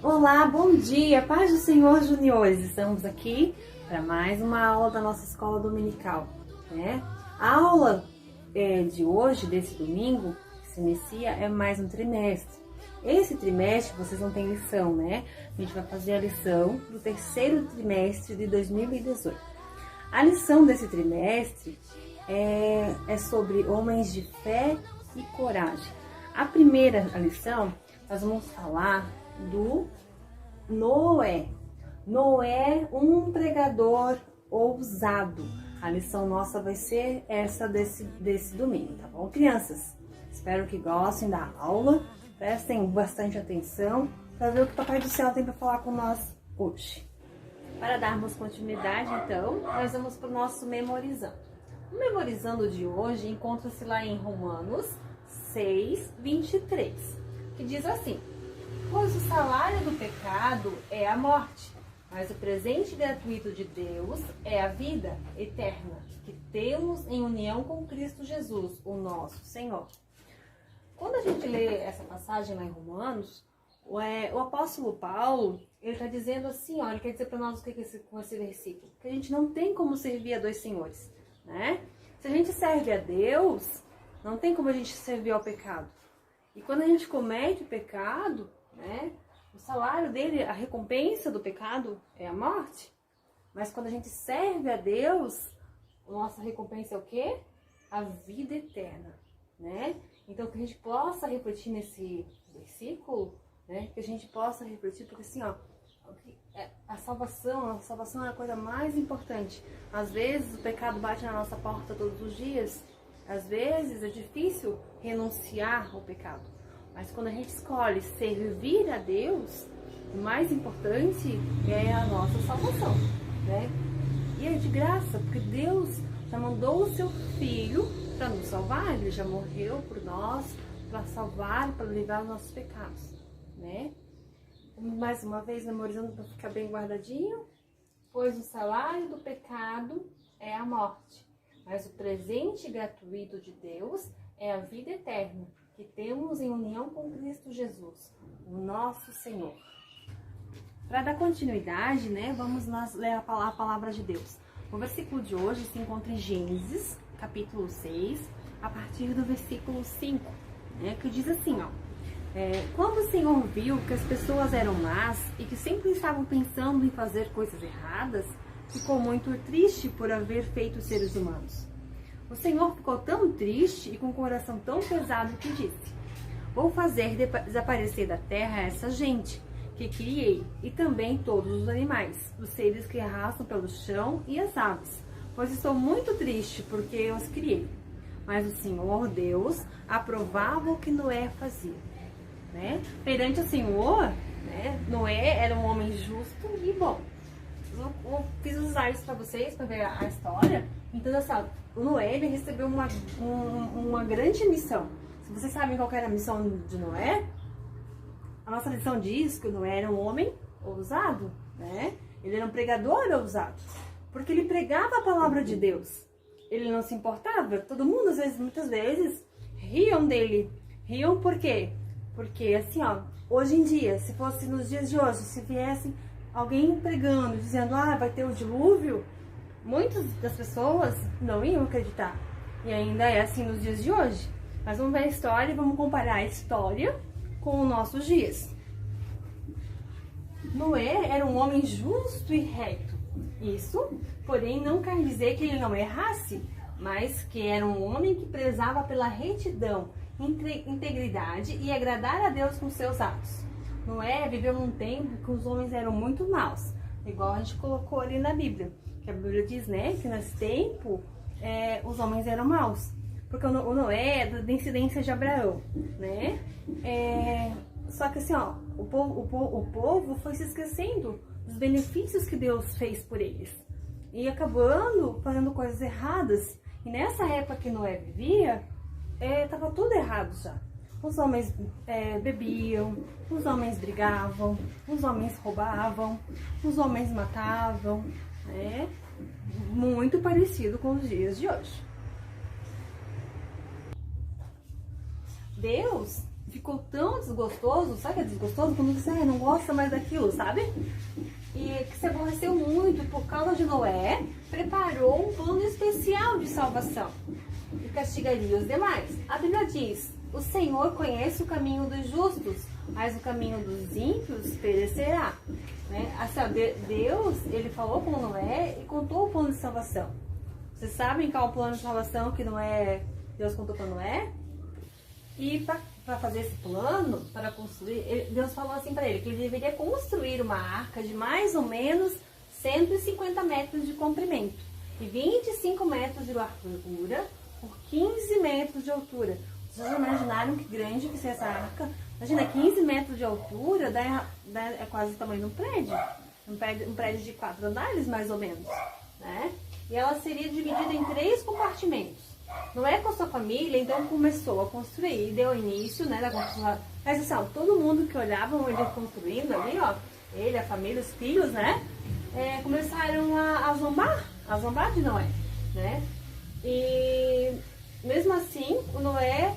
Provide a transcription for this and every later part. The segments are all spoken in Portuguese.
Olá, bom dia, paz do Senhor, juniores. Estamos aqui para mais uma aula da nossa escola dominical, né? A aula de hoje, desse domingo, que se inicia, é mais um trimestre. Esse trimestre vocês não têm lição, né? A gente vai fazer a lição do terceiro trimestre de 2018. A lição desse trimestre é sobre homens de fé e coragem. A primeira lição, nós vamos falar do Noé. Noé, um pregador ousado. A lição nossa vai ser essa desse domingo, tá bom, crianças? Espero que gostem da aula, prestem bastante atenção para ver o que o Papai do Céu tem para falar com nós hoje. Para darmos continuidade, então, nós vamos para o nosso memorizando. O memorizando de hoje encontra-se lá em Romanos 6, 23, que diz assim: pois o salário do pecado é a morte, mas o presente gratuito de Deus é a vida eterna, que temos em união com Cristo Jesus, o nosso Senhor. Quando a gente lê essa passagem lá em Romanos, o apóstolo Paulo, ele está dizendo assim, ó, ele quer dizer para nós o que é com esse versículo? Que a gente não tem como servir a dois senhores, né? Se a gente serve a Deus, não tem como a gente servir ao pecado. E quando a gente comete o pecado, né, o salário dele, a recompensa do pecado é a morte. Mas quando a gente serve a Deus, a nossa recompensa é o quê? A vida eterna, né? Então que a gente possa refletir nesse versículo, né? Que a gente possa refletir, porque assim, ó, a salvação é a coisa mais importante. Às vezes o pecado bate na nossa porta todos os dias. Às vezes é difícil renunciar ao pecado. Mas quando a gente escolhe servir a Deus, o mais importante é a nossa salvação, né? E é de graça, porque Deus já mandou o seu Filho para nos salvar. Ele já morreu por nós, para salvar, para livrar os nossos pecados, né? Mais uma vez, memorizando para ficar bem guardadinho. Pois o salário do pecado é a morte, mas o presente gratuito de Deus é a vida eterna, que temos em união com Cristo Jesus, o nosso Senhor. Para dar continuidade, né, vamos ler a palavra de Deus. O versículo de hoje se encontra em Gênesis, capítulo 6, a partir do versículo 5, né, que diz assim, ó: quando o Senhor viu que as pessoas eram más e que sempre estavam pensando em fazer coisas erradas, ficou muito triste por haver feito seres humanos. O Senhor ficou tão triste e com o coração tão pesado que disse: vou fazer desaparecer da terra essa gente que criei, e também todos os animais, os seres que arrastam pelo chão e as aves, pois estou muito triste porque eu os criei. Mas o Senhor Deus aprovava o que Noé fazia, né? Perante o Senhor, né, Noé era um homem justo e bom. Eu fiz os slides para vocês, para ver a história. Então, assim, o Noé, ele recebeu uma grande missão. Se vocês sabem qual era a missão de Noé, a nossa lição diz que o Noé era um homem ousado, né? Ele era um pregador ousado, porque ele pregava a palavra de Deus. Ele não se importava. Todo mundo, às vezes, muitas vezes, riam dele. Riam por quê? Porque, assim, ó, hoje em dia, se fosse nos dias de hoje, se viesse alguém pregando, dizendo, vai ter o dilúvio, muitas das pessoas não iam acreditar. E ainda é assim nos dias de hoje. Mas vamos ver a história e vamos comparar a história com os nossos dias. Noé era um homem justo e reto. Isso, porém, não quer dizer que ele não errasse, mas que era um homem que prezava pela retidão, integridade e agradar a Deus com seus atos. Noé viveu num tempo que os homens eram muito maus, igual a gente colocou ali na Bíblia, que a Bíblia diz, né, que nesse tempo os homens eram maus, porque o Noé é da descendência de Abraão, né? Só que assim, ó, o povo foi se esquecendo dos benefícios que Deus fez por eles e acabando fazendo coisas erradas. E nessa época que Noé vivia, estava tudo errado já. Os homens bebiam, os homens brigavam, os homens roubavam, os homens matavam, né? Muito parecido com os dias de hoje. Deus ficou tão desgostoso, sabe que é desgostoso? Quando você não gosta mais daquilo, sabe? E que se aborreceu muito por causa de Noé, preparou um plano especial de salvação e castigaria os demais. A Bíblia diz: o Senhor conhece o caminho dos justos, mas o caminho dos ímpios perecerá. Né? Assim, ó, Deus, ele falou com Noé e contou o plano de salvação. Vocês sabem qual é o plano de salvação que Deus contou para Noé? E para fazer esse plano, para construir, Deus falou assim para ele, que ele deveria construir uma arca de mais ou menos 150 metros de comprimento e 25 metros de largura por 15 metros de altura. Vocês já imaginaram que grande que seja essa arca? Imagina, 15 metros de altura é quase o tamanho de um prédio. Um prédio de 4 andares, mais ou menos. Né? E ela seria dividida em 3 compartimentos. Noé com a sua família, então começou a construir e deu início, né, da construção. Mas assim, ó, todo mundo que olhava ele construindo ali, ó, ele, a família, os filhos, né, começaram a zombar de Noé, né? E mesmo assim, o Noé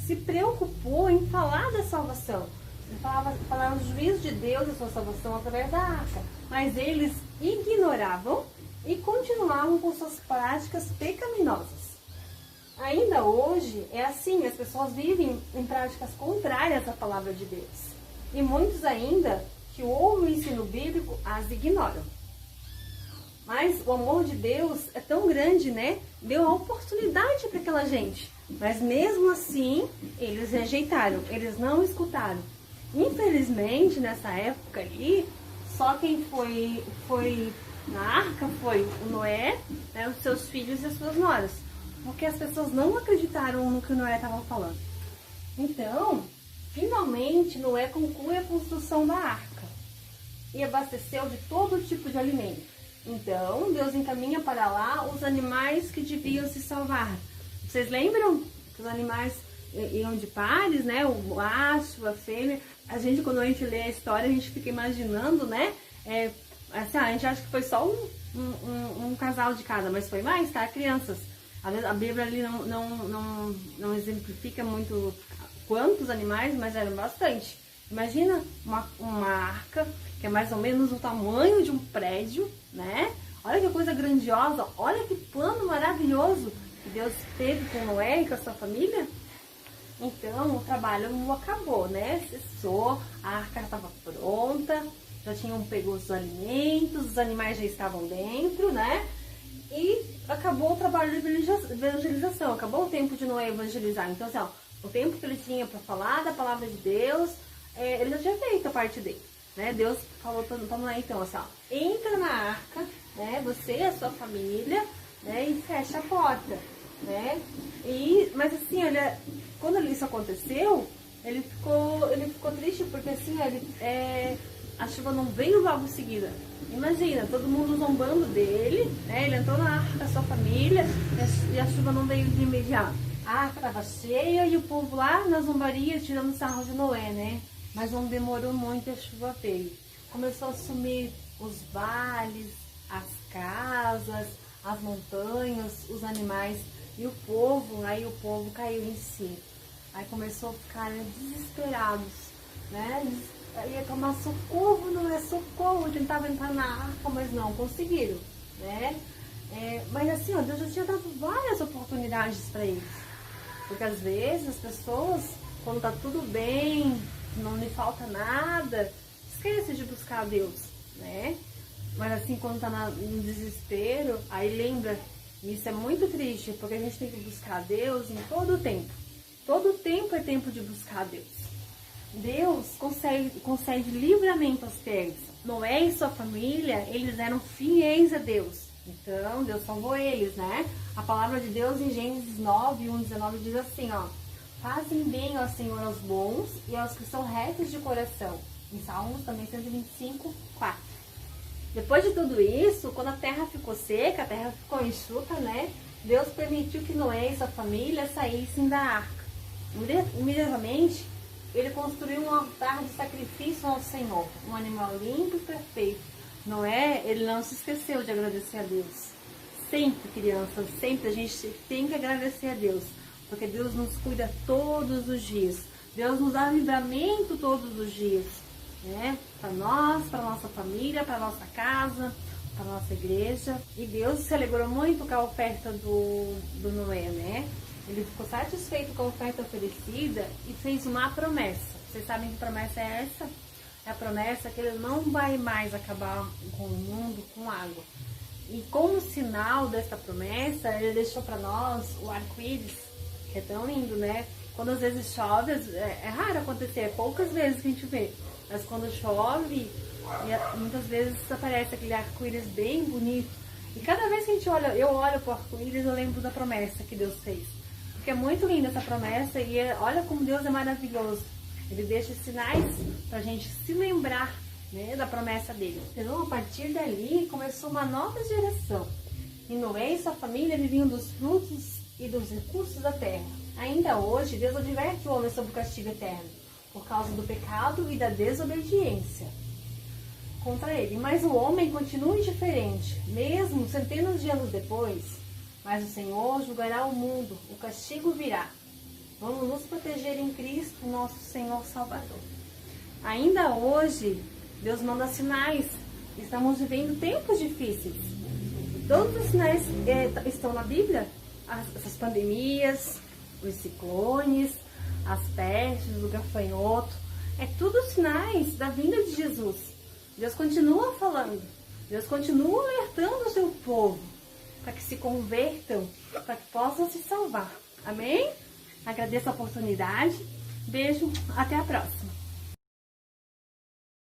se preocupou em falar da salvação. Ele falava do juízo de Deus, da sua salvação através da arca. Mas eles ignoravam e continuavam com suas práticas pecaminosas. Ainda hoje é assim, as pessoas vivem em práticas contrárias à palavra de Deus. E muitos ainda que ouvem o ensino bíblico as ignoram. Mas o amor de Deus é tão grande, né? Deu a oportunidade para aquela gente. Mas mesmo assim, eles rejeitaram, eles não escutaram. Infelizmente, nessa época ali, só quem foi na arca foi o Noé, né, os seus filhos e as suas noras. Porque as pessoas não acreditaram no que Noé estava falando. Então, finalmente, Noé conclui a construção da arca e abasteceu de todo tipo de alimento. Então, Deus encaminha para lá os animais que deviam se salvar. Vocês lembram que os animais iam de pares, né? O macho, a fêmea. A gente, quando a gente lê a história, a gente fica imaginando, né? Assim, a gente acha que foi só um casal de cada, mas foi mais, tá? Crianças. A Bíblia ali não exemplifica muito quantos animais, mas eram bastante. Imagina uma arca que é mais ou menos o tamanho de um prédio, né? Olha que coisa grandiosa, olha que plano maravilhoso que Deus teve com Noé e com a sua família. Então o trabalho não acabou, né? Cessou, a arca estava pronta, já tinham pego os alimentos, os animais já estavam dentro, né? E acabou o trabalho de evangelização, acabou o tempo de Noé evangelizar. Então, assim, ó, o tempo que ele tinha para falar da palavra de Deus, ele já tinha feito a parte dele, né? Deus falou para Noé, então, assim, ó, entra na arca, né? Você e a sua família, né? E fecha a porta, né? Mas assim, olha, quando isso aconteceu, ele ficou triste porque assim, a chuva não veio logo em seguida. Imagina, todo mundo zombando dele, né? Ele entrou na arca com a sua família e a chuva não veio de imediato. A arca estava cheia e o povo lá na zombaria tirando sarro de Noé, né? Mas não demorou muito e a chuva veio. Começou a sumir os vales, as casas, as montanhas, os animais e o povo. Aí o povo caiu em si. Aí começou a ficar desesperados, né? Ia tomar socorro, não é socorro, tentava entrar na arca, mas não conseguiram, né? Mas assim, ó, Deus já tinha dado várias oportunidades para eles. Porque às vezes as pessoas, quando tá tudo bem, não lhe falta nada, esquece de buscar a Deus, né? Mas assim, quando tá no desespero, aí lembra, isso é muito triste, porque a gente tem que buscar a Deus em todo o tempo. Todo tempo é tempo de buscar a Deus. Deus concede livramento aos fiéis. Noé e sua família, eles eram fiéis a Deus. Então, Deus salvou eles, né? A palavra de Deus em Gênesis 9, 1, 19 diz assim, ó. Fazem bem ao Senhor aos bons e aos que são retos de coração. Em Salmos também 125, 4. Depois de tudo isso, quando a terra ficou seca, a terra ficou enxuta, né? Deus permitiu que Noé e sua família saíssem da arca. Imediatamente, ele construiu um altar de sacrifício ao Senhor, um animal limpo e perfeito. Noé, ele não se esqueceu de agradecer a Deus. Sempre, crianças, sempre a gente tem que agradecer a Deus, porque Deus nos cuida todos os dias. Deus nos dá livramento todos os dias, né? Para nós, para nossa família, para nossa casa, para nossa igreja. E Deus se alegrou muito com a oferta do Noé, né? Ele ficou satisfeito com a oferta oferecida e fez uma promessa. Vocês sabem que promessa é essa? É a promessa que ele não vai mais acabar com o mundo com água. E como sinal dessa promessa, ele deixou para nós o arco-íris, que é tão lindo, né? Quando às vezes chove, é raro acontecer, é poucas vezes que a gente vê. Mas quando chove, muitas vezes aparece aquele arco-íris bem bonito. E cada vez que a gente olha, eu olho para o arco-íris, eu lembro da promessa que Deus fez. Porque é muito linda essa promessa e olha como Deus é maravilhoso. Ele deixa sinais para a gente se lembrar, né, da promessa dele. Então, a partir dali, começou uma nova geração. E Noé e sua família viviam dos frutos e dos recursos da terra. Ainda hoje, Deus adverte o homem sobre o castigo eterno, por causa do pecado e da desobediência contra ele. Mas o homem continua indiferente, mesmo centenas de anos depois. Mas o Senhor julgará o mundo, o castigo virá. Vamos nos proteger em Cristo, nosso Senhor Salvador. Ainda hoje, Deus manda sinais. Estamos vivendo tempos difíceis. Todos os sinais estão na Bíblia. Essas pandemias, os ciclones, as pestes, o gafanhoto. É tudo sinais da vinda de Jesus. Deus continua falando. Deus continua alertando o seu povo para que se convertam, para que possam se salvar. Amém? Agradeço a oportunidade. Beijo, até a próxima.